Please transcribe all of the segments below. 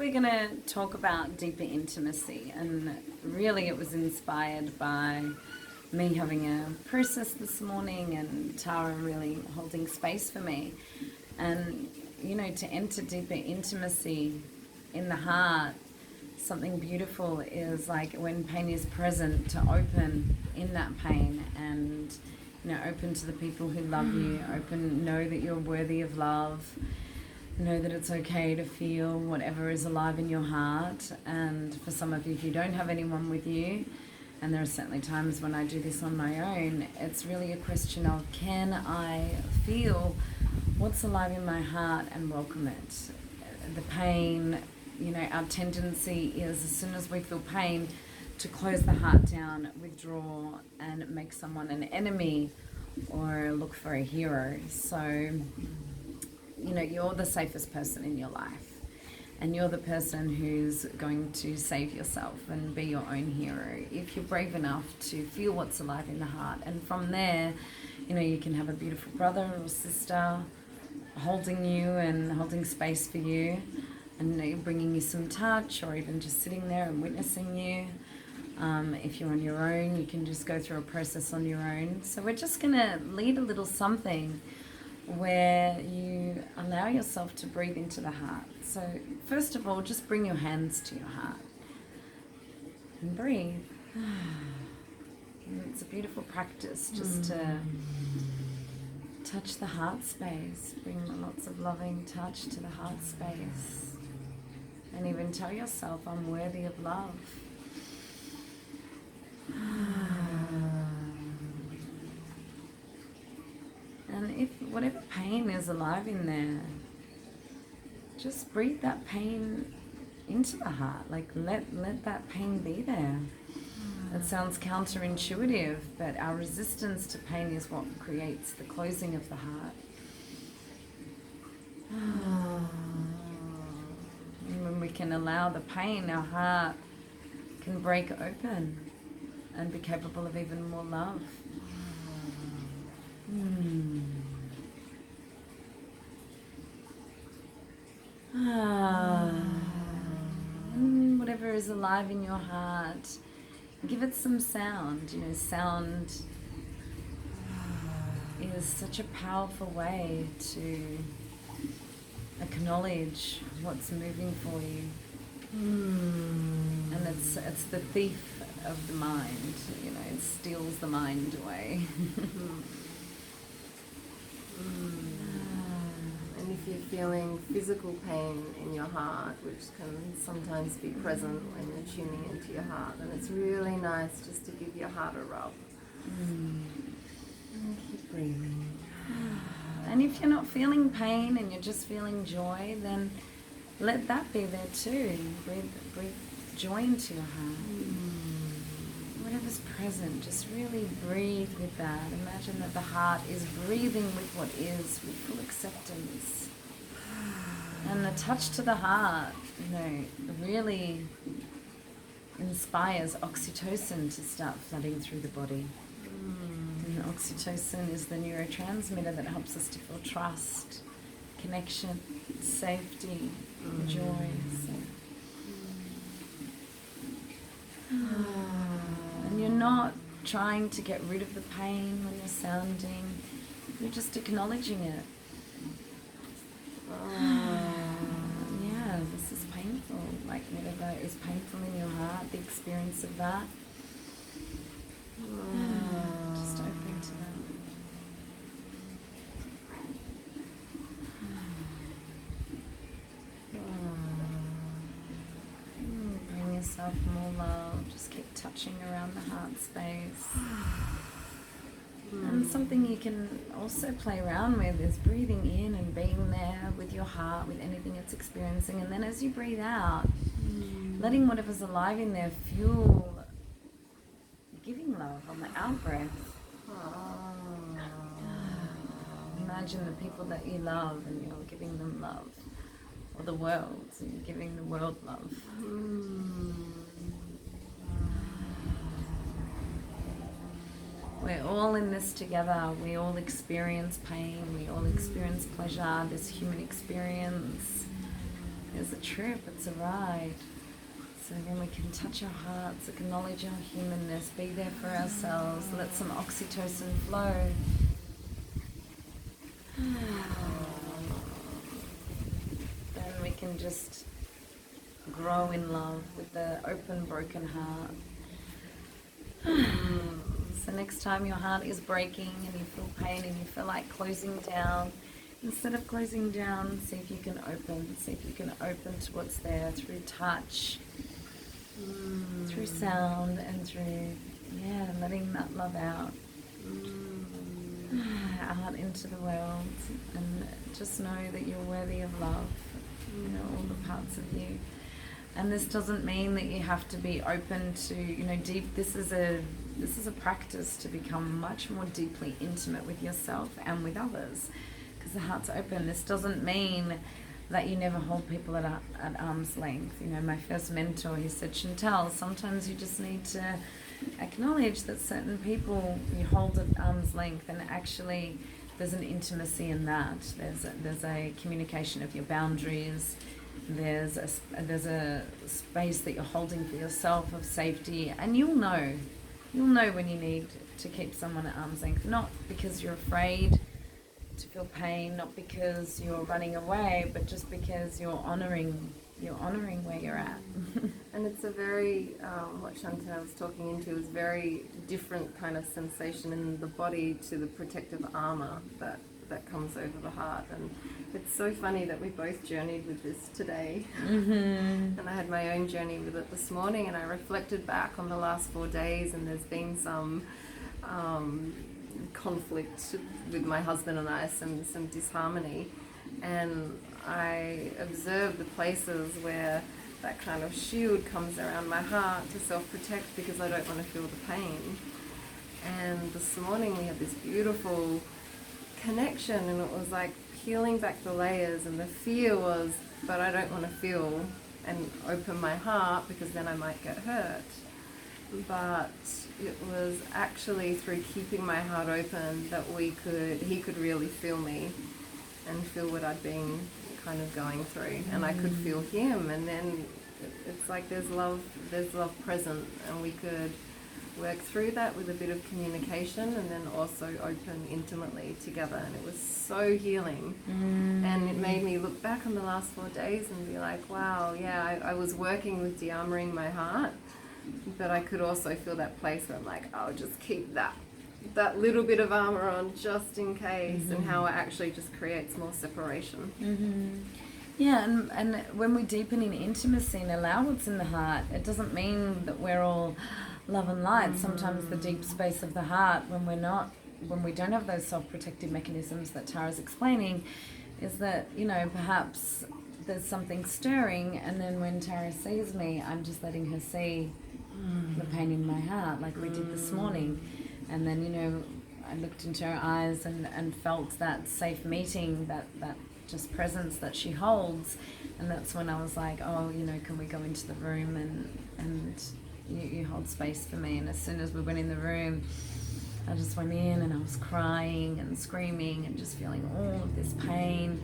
we're going to talk about deeper intimacy, and really it was inspired by me having a process this morning and Tara really holding space for me. And, you know, to enter deeper intimacy in the heart, something beautiful is like when pain is present, to open in that pain and, you know, open to the people who love you, know that you're worthy of love, know that it's okay to feel whatever is alive in your heart. And for some of you who don't have anyone with you, and there are certainly times when I do this on my own, it's really a question of, can I feel what's alive in my heart and welcome it? The pain, you know, our tendency is, as soon as we feel pain, to close the heart down, withdraw, and make someone an enemy or look for a hero. So, you know, you're the safest person in your life. And you're the person who's going to save yourself and be your own hero if you're brave enough to feel what's alive in the heart. And from there, you know, you can have a beautiful brother or sister holding you and holding space for you, and, you know, bringing you some touch, or even just sitting there and witnessing you. If you're on your own, you can just go through a process on your own. So we're just going to lead a little something where you allow yourself to breathe into the heart. So first of all, just bring your hands to your heart and breathe. And it's a beautiful practice just to touch the heart space, bring lots of loving touch to the heart space, and even tell yourself, I'm worthy of love. And if whatever pain is alive in there, just breathe that pain into the heart. Like let that pain be there. It sounds counterintuitive, but our resistance to pain is what creates the closing of the heart. And when we can allow the pain, our heart can break open and be capable of even more love. And whatever is alive in your heart, give it some sound. You know, sound is such a powerful way to acknowledge what's moving for you. And it's the thief of the mind, you know, it steals the mind away. And if you're feeling physical pain in your heart, which can sometimes be present when you're tuning into your heart, then it's really nice just to give your heart a rub. And keep breathing. And if you're not feeling pain and you're just feeling joy, then let that be there too. Breathe joy into your heart. Whatever's present, just really breathe with that. Imagine that the heart is breathing with what is, with full acceptance. And the touch to the heart, you know, really inspires oxytocin to start flooding through the body. And oxytocin is the neurotransmitter that helps us to feel trust, connection, safety, joy. So. And you're not trying to get rid of the pain when you're sounding, you're just acknowledging it. Yeah, this is painful. Like whatever is painful in your heart, the experience of that. Just open to that. Bring yourself more love. Just keep touching around the heart space. And something you can also play around with is breathing in and being there with your heart, with anything it's experiencing. And then as you breathe out, letting whatever's alive in there fuel giving love on the out breath. Imagine the people that you love and you're giving them love. Or the world, so you're giving the world love. We're all in this together. We all experience pain. We all experience pleasure. This human experience It's a trip, it's a ride. So then we can touch our hearts, acknowledge our humanness, be there for ourselves, let some oxytocin flow. Then we can just grow in love with the open, broken heart. So next time your heart is breaking and you feel pain and you feel like closing down, instead of closing down, see if you can open. See if you can open to what's there through touch, through sound, and through, letting that love out. Out into the world, and just know that you're worthy of love, all the parts of you. And this doesn't mean that you have to be open to, deep. This is a practice to become much more deeply intimate with yourself and with others, because the heart's open. This doesn't mean that you never hold people at arm's length. My first mentor, he said, Chantel, sometimes you just need to acknowledge that certain people you hold at arm's length, and actually there's an intimacy in that. There's a communication of your boundaries. There's a space that you're holding for yourself of safety, and you'll know when you need to keep someone at arm's length, not because you're afraid to feel pain, not because you're running away, but just because you're honoring where you're at. And it's a very, what Chantal was talking into is very different kind of sensation in the body to the protective armor that comes over the heart. And it's so funny that we both journeyed with this today. And I had my own journey with it this morning, and I reflected back on the last 4 days, and there's been some conflict with my husband and I, some disharmony. And I observe the places where that kind of shield comes around my heart to self-protect, because I don't want to feel the pain. And this morning we had this beautiful connection, and it was like peeling back the layers, and the fear was, but I don't want to feel and open my heart because then I might get hurt. But it was actually through keeping my heart open that he could really feel me and feel what I'd been kind of going through, and I could feel him. And then it's like there's love present, and we could work through that with a bit of communication, and then also open intimately together. And it was so healing. And it made me look back on the last 4 days and be like, wow, I was working with de-armoring my heart, but I could also feel that place where I'm like, I'll just keep that little bit of armor on just in case. And how it actually just creates more separation. Yeah, and when we deepen in intimacy and allow what's in the heart, it doesn't mean that we're all love and light. Sometimes the deep space of the heart, when we don't have those self-protective mechanisms that Tara's explaining, is that, perhaps there's something stirring, and then when Tara sees me, I'm just letting her see the pain in my heart, like we did this morning. And then, I looked into her eyes and felt that safe meeting, that just presence that she holds. And that's when I was like, oh, can we go into the room and you hold space for me. And as soon as we went in the room, I just went in and I was crying and screaming and just feeling all of this pain,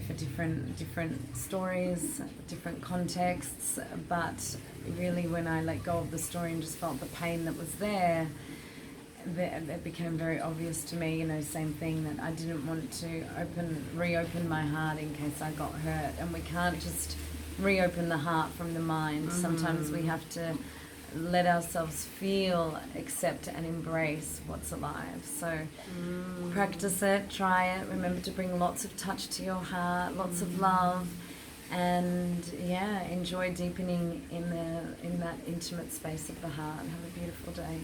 for different stories, different contexts. But really, when I let go of the story and just felt the pain that was there, it became very obvious to me, same thing, that I didn't want to reopen my heart in case I got hurt. And we can't just reopen the heart from the mind. Sometimes we have to let ourselves feel, accept, and embrace what's alive. So practice it, try it. Remember to bring lots of touch to your heart, lots of love, and enjoy deepening in that intimate space of the heart. Have a beautiful day.